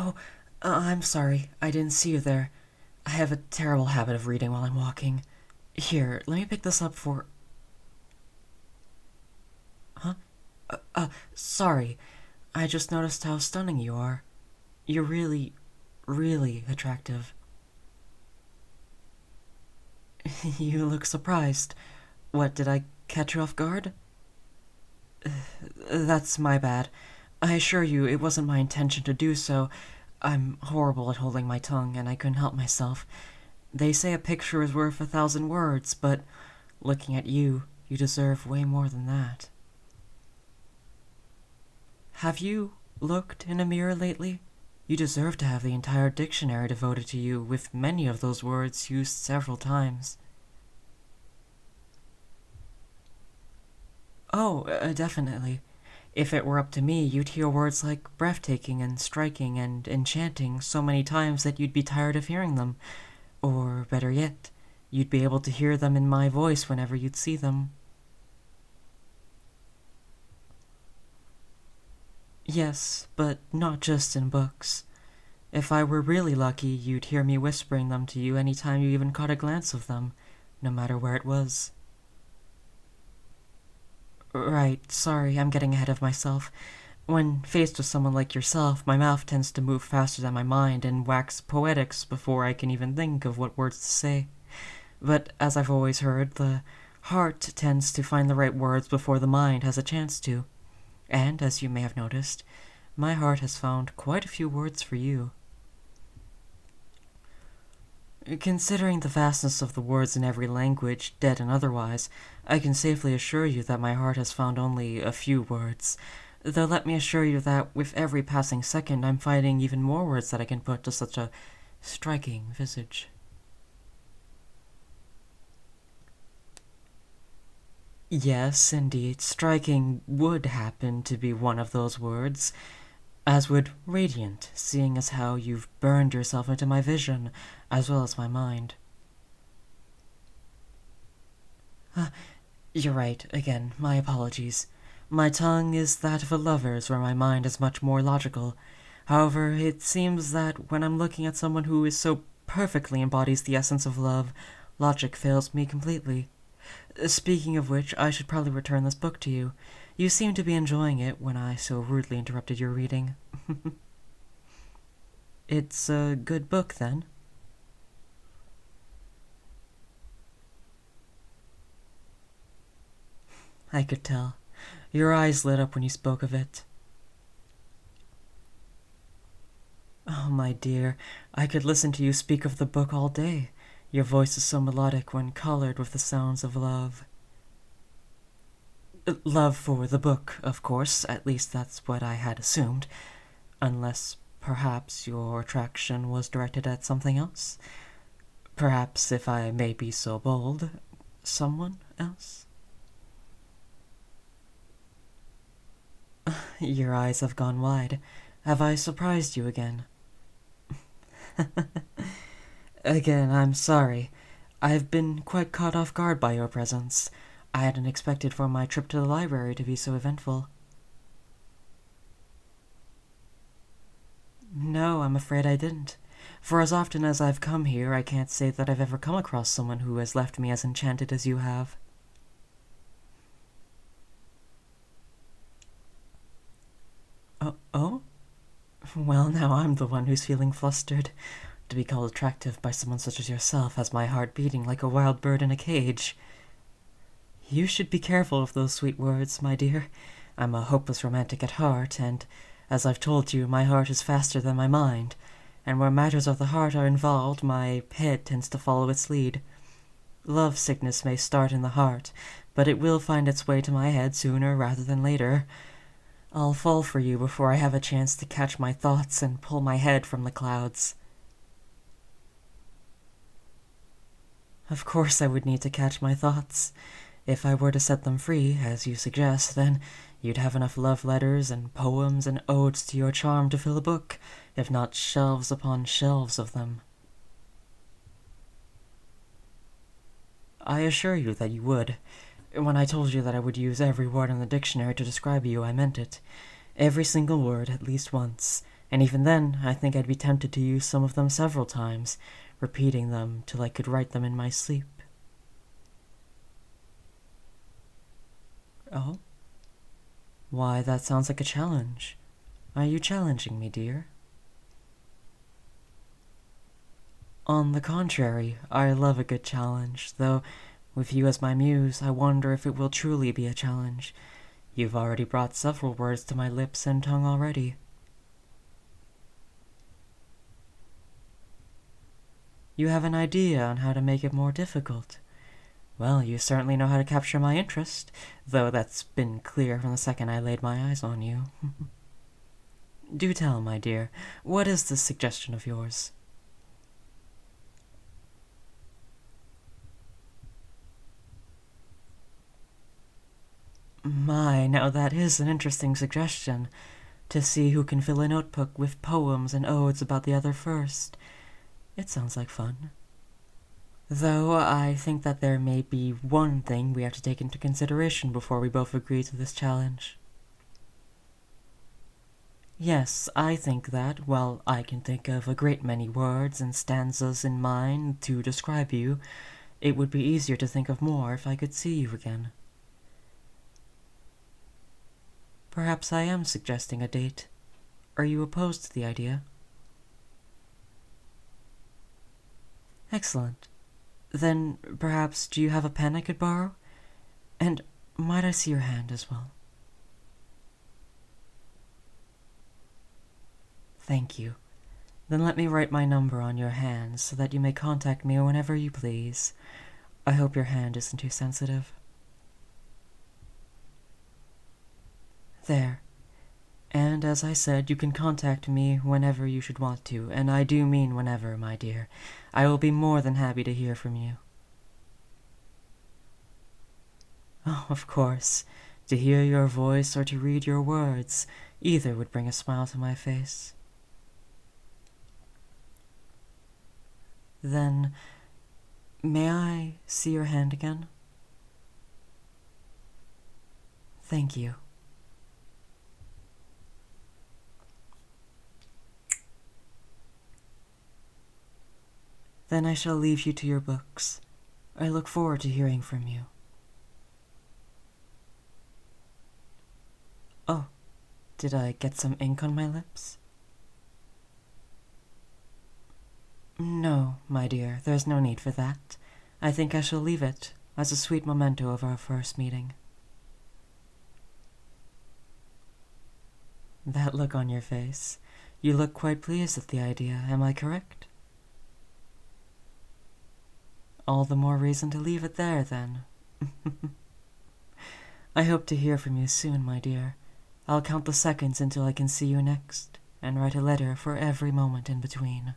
Oh, I'm sorry. I didn't see you there. I have a terrible habit of reading while I'm walking. Here, let me pick this up for... Huh? Sorry. I just noticed how stunning you are. You're really, really attractive. You look surprised. What, did I catch you off guard? That's my bad. I assure you it wasn't my intention to do so. I'm horrible at holding my tongue, and I couldn't help myself. They say a picture is worth 1,000 words, but looking at you, you deserve way more than that. Have you looked in a mirror lately? You deserve to have the entire dictionary devoted to you, with many of those words used several times. Oh, definitely. If it were up to me, you'd hear words like breathtaking and striking and enchanting so many times that you'd be tired of hearing them. Or, better yet, you'd be able to hear them in my voice whenever you'd see them. Yes, but not just in books. If I were really lucky, you'd hear me whispering them to you any time you even caught a glance of them, no matter where it was. Right, sorry, I'm getting ahead of myself. When faced with someone like yourself, my mouth tends to move faster than my mind and wax poetics before I can even think of what words to say. But as I've always heard, the heart tends to find the right words before the mind has a chance to. And, as you may have noticed, my heart has found quite a few words for you. Considering the vastness of the words in every language, dead and otherwise, I can safely assure you that my heart has found only a few words. Though let me assure you that with every passing second I'm finding even more words that I can put to such a striking visage. Yes, indeed, striking would happen to be one of those words, as would radiant, seeing as how you've burned yourself into my vision, as well as my mind. You're right, again, my apologies. My tongue is that of a lover's, where my mind is much more logical. However, it seems that when I'm looking at someone who is so perfectly embodies the essence of love, logic fails me completely. Speaking of which, I should probably return this book to you. You seemed to be enjoying it when I so rudely interrupted your reading. It's a good book, then? I could tell. Your eyes lit up when you spoke of it. Oh, my dear, I could listen to you speak of the book all day. Your voice is so melodic when colored with the sounds of love. Love for the book, of course, at least that's what I had assumed. Unless, perhaps, your attraction was directed at something else? Perhaps, if I may be so bold, someone else? Your eyes have gone wide. Have I surprised you again? Again, I'm sorry. I've been quite caught off guard by your presence. I hadn't expected for my trip to the library to be so eventful. No, I'm afraid I didn't. For as often as I've come here, I can't say that I've ever come across someone who has left me as enchanted as you have. Oh? Well, now I'm the one who's feeling flustered. To be called attractive by someone such as yourself has my heart beating like a wild bird in a cage. You should be careful of those sweet words, my dear. I'm a hopeless romantic at heart, and, as I've told you, my heart is faster than my mind, and where matters of the heart are involved, my head tends to follow its lead. Love sickness may start in the heart, but it will find its way to my head sooner rather than later. I'll fall for you before I have a chance to catch my thoughts and pull my head from the clouds. Of course I would need to catch my thoughts. If I were to set them free, as you suggest, then you'd have enough love letters and poems and odes to your charm to fill a book, if not shelves upon shelves of them. I assure you that you would. When I told you that I would use every word in the dictionary to describe you, I meant it. Every single word, at least once. And even then, I think I'd be tempted to use some of them several times, repeating them till I could write them in my sleep. Oh? Why, that sounds like a challenge. Are you challenging me, dear? On the contrary, I love a good challenge, though with you as my muse, I wonder if it will truly be a challenge. You've already brought several words to my lips and tongue already. You have an idea on how to make it more difficult. Well, you certainly know how to capture my interest, though that's been clear from the second I laid my eyes on you. Do tell, my dear, what is this suggestion of yours? My, now that is an interesting suggestion. To see who can fill a notebook with poems and odes about the other first. It sounds like fun. Though I think that there may be one thing we have to take into consideration before we both agree to this challenge. Yes, I think that, while I can think of a great many words and stanzas in mind to describe you, it would be easier to think of more if I could see you again. Perhaps I am suggesting a date. Are you opposed to the idea? Excellent. Then, perhaps, do you have a pen I could borrow? And might I see your hand as well? Thank you. Then let me write my number on your hand so that you may contact me whenever you please. I hope your hand isn't too sensitive. There. And as I said, you can contact me whenever you should want to, and I do mean whenever, my dear. I will be more than happy to hear from you. Oh, of course. To hear your voice or to read your words, either would bring a smile to my face. Then, may I see your hand again? Thank you. Then I shall leave you to your books. I look forward to hearing from you. Oh, did I get some ink on my lips? No, my dear, there's no need for that. I think I shall leave it as a sweet memento of our first meeting. That look on your face. You look quite pleased at the idea, am I correct? All the more reason to leave it there, then. I hope to hear from you soon, my dear. I'll count the seconds until I can see you next, and write a letter for every moment in between.